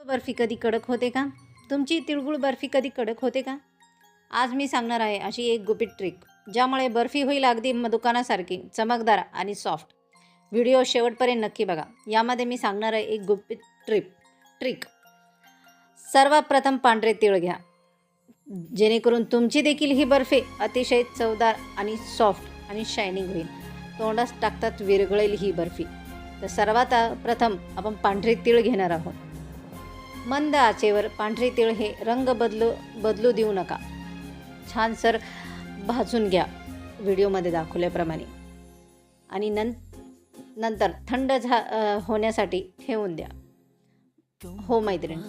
बर्फी कधी कडक होते का? तुमची तिळगुळ बर्फी कधी कडक होते का? आज मी सांगणार आहे अशी एक गुपित ट्रिक, ज्यामुळे बर्फी होईल अगदी दुकानासारखी चमकदार आणि सॉफ्ट. व्हिडिओ शेवटपर्यंत नक्की बघा. यामध्ये मी सांगणार आहे एक गुपित ट्रिक. सर्वात प्रथम पांढरे तीळ घ्या, जेणेकरून तुमची देखील ही बर्फी अतिशय चवदार आणि सॉफ्ट आणि शायनिंग होईल. तोंडात टाकतात विरघळेल ही बर्फी. तर सर्वात प्रथम आपण पांढरे तीळ घेणार आहोत. मंद आचेवर पांढरे तीळ हे रंग बदलू देऊ नका. छानसर भाजून घ्या व्हिडिओमध्ये दाखवल्याप्रमाणे आणि नंतर थंड होण्यासाठी ठेवून द्या. हो मैत्रीण,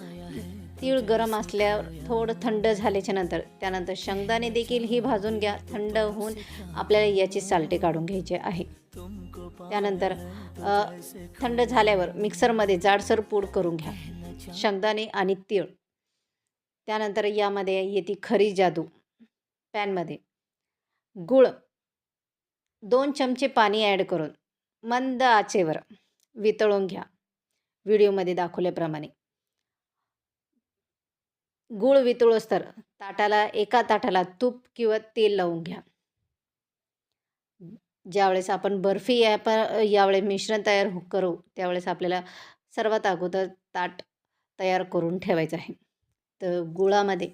तीळ गरम असल्यावर थोडं थंड झाल्याच्या नंतर त्यानंतर शेंगदाणे देखील ही भाजून घ्या. थंड होऊन आपल्याला याची सालटे काढून घ्यायचे आहे. त्यानंतर थंड झाल्यावर मिक्सरमध्ये जाडसर पूड करून घ्या शेंगदाणे आणि तीळ. त्यानंतर यामध्ये येते खरी जादू. पॅनमध्ये गूळ 2 चमचे पाणी ॲड करून मंद आचेवर वितळून घ्या व्हिडिओमध्ये दाखवल्याप्रमाणे. गूळ वितळोस तर एका ताटाला तूप किंवा तेल लावून घ्या. ज्यावेळेस आपण बर्फी यावेळेस मिश्रण तयार करू त्यावेळेस आपल्याला सर्वात अगोदर ताट तयार करून ठेवायचं आहे. तर गुळामध्ये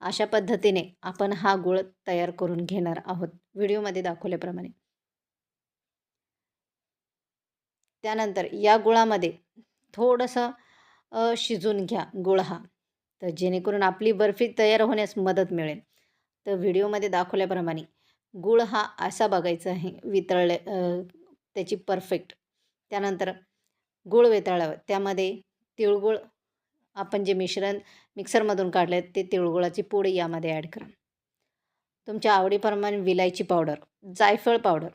अशा पद्धतीने आपण हा गूळ तयार करून घेणार आहोत व्हिडिओमध्ये दाखवल्याप्रमाणे. त्यानंतर या गुळामध्ये थोडंसं शिजून घ्या गुळ हा, तर जेणेकरून आपली बर्फी तयार होण्यास मदत मिळेल. तर व्हिडिओमध्ये दाखवल्याप्रमाणे गूळ हा असा बघायचा आहे त्याची परफेक्ट. त्यानंतर गूळ वितळल्यावर त्यामध्ये तिळगुळ आपण जे मिश्रण मिक्सरमधून काढले ते तिळगुळाची पूड यामध्ये ॲड करा. तुमच्या आवडीप्रमाणे विलायची पावडर, जायफळ पावडर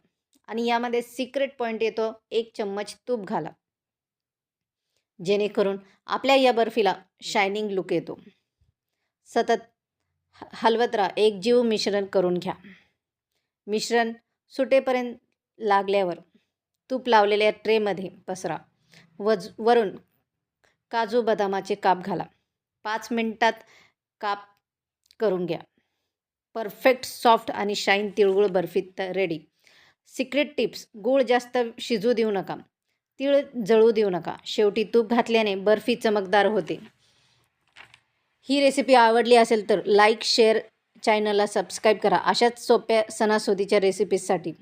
आणि यामध्ये सिक्रेट पॉईंट येतो, 1 चम्मच तूप घाला, जेणेकरून आपल्या या बर्फीला शायनिंग लुक येतो. सतत हलवत राहा. एकजीव मिश्रण करून घ्या. मिश्रण सुटेपर्यंत लागल्यावर तूप लावलेल्या ट्रेमध्ये पसरा. वरून काजू बदामाचे काप घाला. 5 मिनिटात काप करून घ्या. परफेक्ट सॉफ्ट आणि शाईन तिळगुळ बर्फी रेडी. सिक्रेट टिप्स: गूळ जास्त शिजू देऊ नका, तीळ जळू देऊ नका. शेवटी तूप घातल्याने बर्फी चमकदार होते. ही रेसिपी आवडली असेल तर लाईक, शेअर, चॅनलला सबस्क्राईब करा अशाच सोप्या सणासुदीच्या रेसिपीजसाठी.